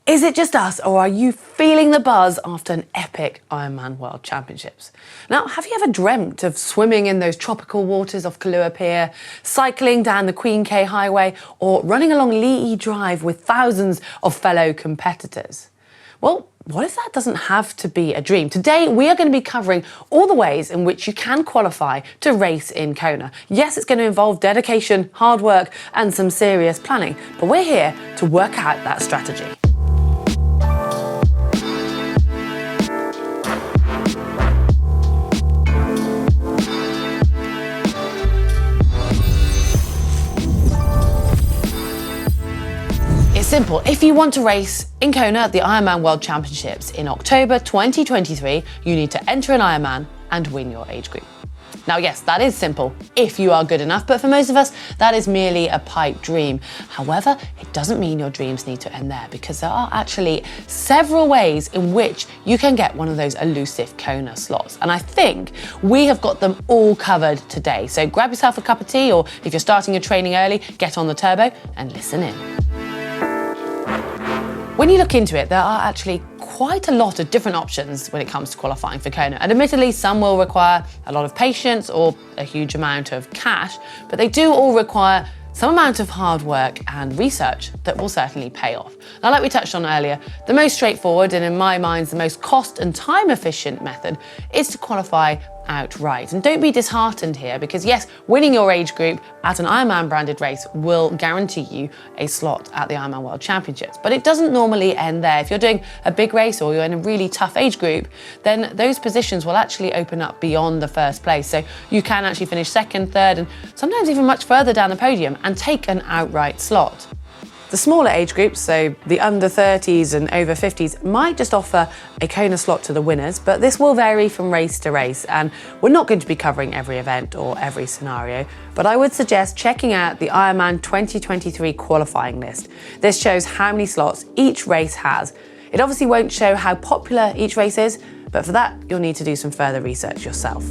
Is it just us, or are you feeling the buzz after an epic Ironman World Championships? Now, have you ever dreamt of swimming in those tropical waters off Kailua Pier, cycling down the Queen K Highway, or running along Leahy Drive with thousands of fellow competitors? Well, what if that doesn't have to be a dream? Today, we are going to be covering all the ways in which you can qualify to race in Kona. Yes, it's going to involve dedication, hard work, and some serious planning, but we're here to work out that strategy. It's simple. If you want to race in Kona at the Ironman World Championships in October 2023, you need to enter an Ironman and win your age group. Now, yes, that is simple if you are good enough, but for most of us, that is merely a pipe dream. However, it doesn't mean your dreams need to end there, because there are actually several ways in which you can get one of those elusive Kona slots. And I think we have got them all covered today. So grab yourself a cup of tea, or if you're starting your training early, get on the turbo and listen in. When you look into it, there are actually quite a lot of different options when it comes to qualifying for Kona. And admittedly, some will require a lot of patience or a huge amount of cash, but they do all require some amount of hard work and research that will certainly pay off. Now, like we touched on earlier, the most straightforward and in my mind, the most cost and time efficient method is to qualify outright. And don't be disheartened here, because yes, winning your age group at an Ironman branded race will guarantee you a slot at the Ironman World Championships. But it doesn't normally end there. If you're doing a big race or you're in a really tough age group, then those positions will actually open up beyond the first place. So you can actually finish second, third, and sometimes even much further down the podium and take an outright slot. The smaller age groups, so the under 30s and over 50s, might just offer a Kona slot to the winners, but this will vary from race to race, and we're not going to be covering every event or every scenario, but I would suggest checking out the Ironman 2023 qualifying list. This shows how many slots each race has. It obviously won't show how popular each race is, but for that, you'll need to do some further research yourself.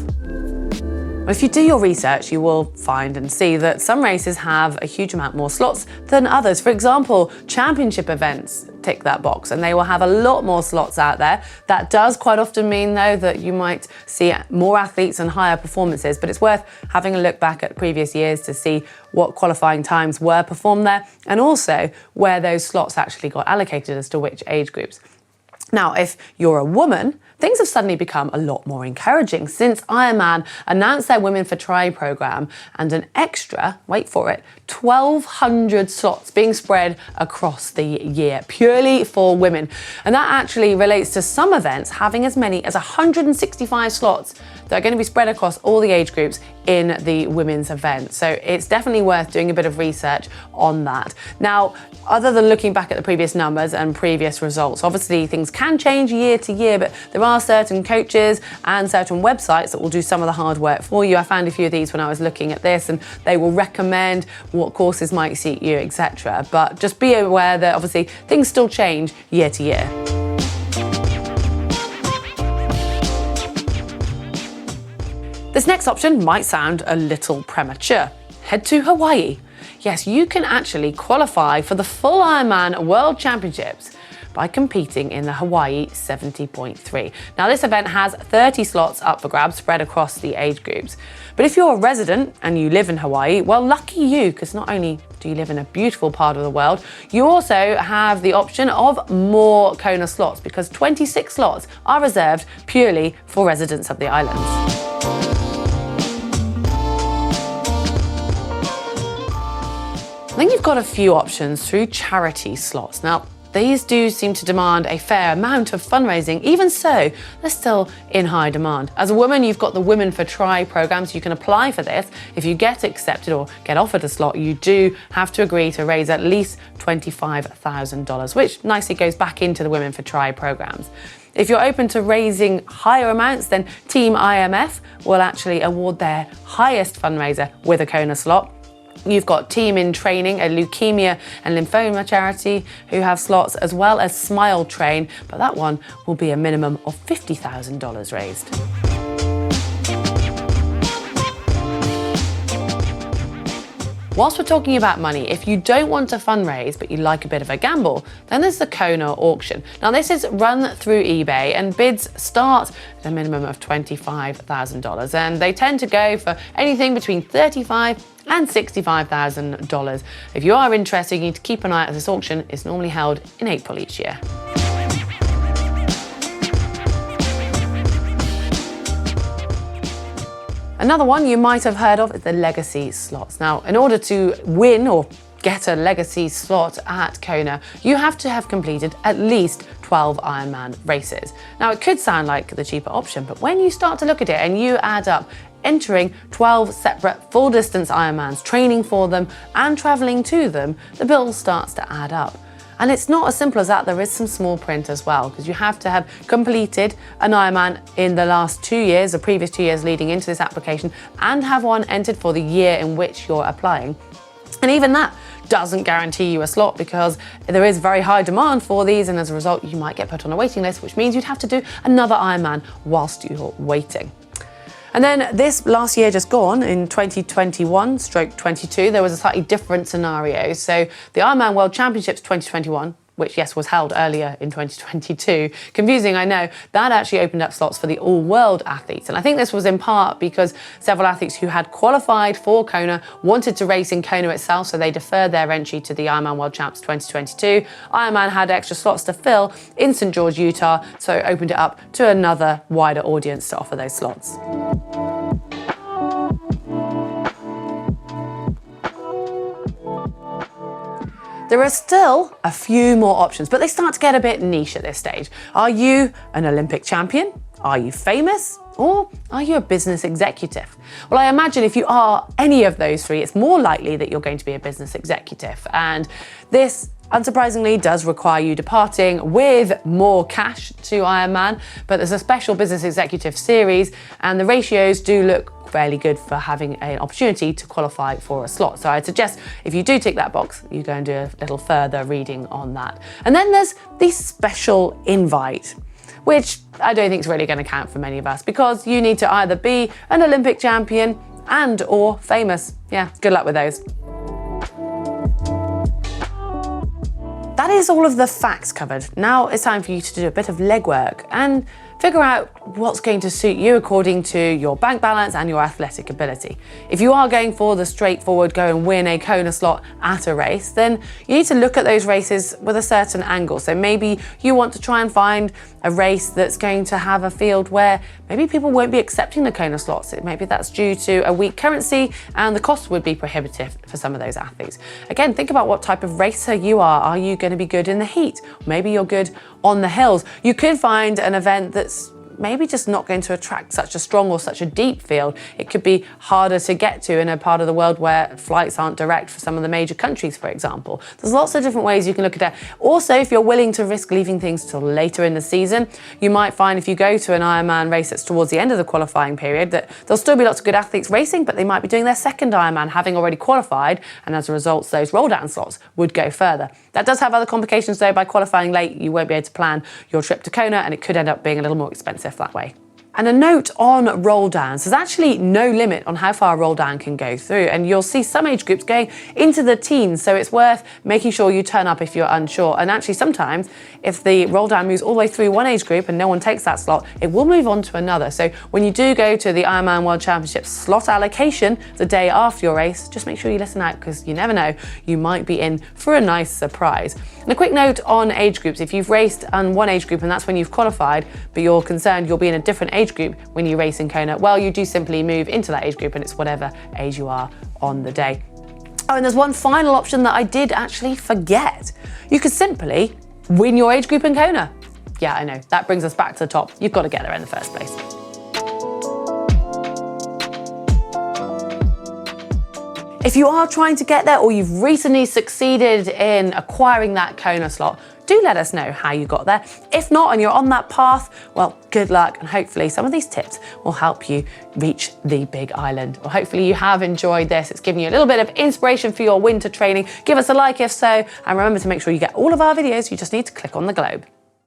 If you do your research, you will find and see that some races have a huge amount more slots than others. For example, championship events tick that box, and they will have a lot more slots out there. That does quite often mean, though, that you might see more athletes and higher performances, but it's worth having a look back at previous years to see what qualifying times were performed there, and also where those slots actually got allocated as to which age groups. Now, if you're a woman, things have suddenly become a lot more encouraging since Ironman announced their Women for Tri program and an extra, wait for it, 1,200 slots being spread across the year purely for women. And that actually relates to some events having as many as 165 slots that are going to be spread across all the age groups in the women's event. So it's definitely worth doing a bit of research on that. Now, other than looking back at the previous numbers and previous results, obviously things can change year to year, but there are certain coaches and certain websites that will do some of the hard work for you. I found a few of these when I was looking at this, and they will recommend what courses might suit you, etc. But just be aware that obviously things still change year to year. This next option might sound a little premature. Head to Hawaii. Yes, you can actually qualify for the full Ironman World Championships by competing in the Hawaii 70.3. Now, this event has 30 slots up for grabs spread across the age groups. But if you're a resident and you live in Hawaii, well, lucky you, because not only do you live in a beautiful part of the world, you also have the option of more Kona slots, because 26 slots are reserved purely for residents of the islands. Then you've got a few options through charity slots. Now, these do seem to demand a fair amount of fundraising. Even so, they're still in high demand. As a woman, you've got the Women for Tri program, so you can apply for this. If you get accepted or get offered a slot, you do have to agree to raise at least $25,000, which nicely goes back into the Women for Tri programs. If you're open to raising higher amounts, then Team IMF will actually award their highest fundraiser with a Kona slot. You've got Team in Training, a leukemia and lymphoma charity, who have slots, as well as Smile Train, but that one will be a minimum of $50,000 raised. Whilst we're talking about money, if you don't want to fundraise but you like a bit of a gamble, then there's the Kona auction. Now this is run through eBay and bids start at a minimum of $25,000 and they tend to go for anything between $35,000 and $65,000. If you are interested, you need to keep an eye out. This auction is normally held in April each year. Another one you might have heard of is the legacy slots. Now, in order to win or get a legacy slot at Kona, you have to have completed at least 12 Ironman races. Now, it could sound like the cheaper option, but when you start to look at it and you add up entering 12 separate full distance Ironmans, training for them and traveling to them, the bill starts to add up. And it's not as simple as that. There is some small print as well, because you have to have completed an Ironman in the last 2 years, the previous 2 years leading into this application, and have one entered for the year in which you're applying. And even that doesn't guarantee you a slot, because there is very high demand for these, and as a result, you might get put on a waiting list, which means you'd have to do another Ironman whilst you're waiting. And then this last year just gone, in 2021/22, there was a slightly different scenario. So the Ironman World Championships 2021, which yes, was held earlier in 2022, confusing, I know, that actually opened up slots for the all-world athletes. And I think this was in part because several athletes who had qualified for Kona wanted to race in Kona itself, so they deferred their entry to the Ironman World Champs 2022. Ironman had extra slots to fill in St. George, Utah, so it opened it up to another wider audience to offer those slots. There are still a few more options, but they start to get a bit niche at this stage. Are you an Olympic champion? Are you famous? Or are you a business executive? Well, I imagine if you are any of those three, it's more likely that you're going to be a business executive. And this, unsurprisingly, does require you departing with more cash to Ironman, but there's a special business executive series and the ratios do look fairly good for having an opportunity to qualify for a slot. So I'd suggest if you do tick that box, you go and do a little further reading on that. And then there's the special invite, which I don't think is really going to count for many of us, because you need to either be an Olympic champion and or famous. Yeah, good luck with those. That is all of the facts covered. Now it's time for you to do a bit of legwork and figure out what's going to suit you according to your bank balance and your athletic ability. If you are going for the straightforward go and win a Kona slot at a race, then you need to look at those races with a certain angle. So maybe you want to try and find a race that's going to have a field where maybe people won't be accepting the Kona slots. Maybe that's due to a weak currency and the cost would be prohibitive for some of those athletes. Again, think about what type of racer you are. Are you going to be good in the heat? Maybe you're good on the hills. You could find an event that's maybe just not going to attract such a strong or such a deep field. It could be harder to get to in a part of the world where flights aren't direct for some of the major countries, for example. There's lots of different ways you can look at it. Also, if you're willing to risk leaving things till later in the season, you might find if you go to an Ironman race that's towards the end of the qualifying period, that there'll still be lots of good athletes racing, but they might be doing their second Ironman having already qualified, and as a result, those roll down slots would go further. That does have other complications though. By qualifying late, you won't be able to plan your trip to Kona, and it could end up being a little more expensive that way. And a note on roll downs, there's actually no limit on how far a roll down can go through, and you'll see some age groups going into the teens, so it's worth making sure you turn up if you're unsure. And actually sometimes if the roll down moves all the way through one age group and no one takes that slot, it will move on to another. So when you do go to the Ironman World Championships slot allocation the day after your race, just make sure you listen out, because you never know, you might be in for a nice surprise. And a quick note on age groups, if you've raced on one age group and that's when you've qualified, but you're concerned you'll be in a different age group when you race in Kona, well, you do simply move into that age group and it's whatever age you are on the day. Oh, and there's one final option that I did actually forget. You could simply win your age group in Kona. Yeah, I know, that brings us back to the top. You've got to get there in the first place. If you are trying to get there, or you've recently succeeded in acquiring that Kona slot, do let us know how you got there. If not, and you're on that path, well, good luck, and hopefully some of these tips will help you reach the big island. Well, hopefully you have enjoyed this. It's given you a little bit of inspiration for your winter training. Give us a like if so, and remember to make sure you get all of our videos. You just need to click on the globe.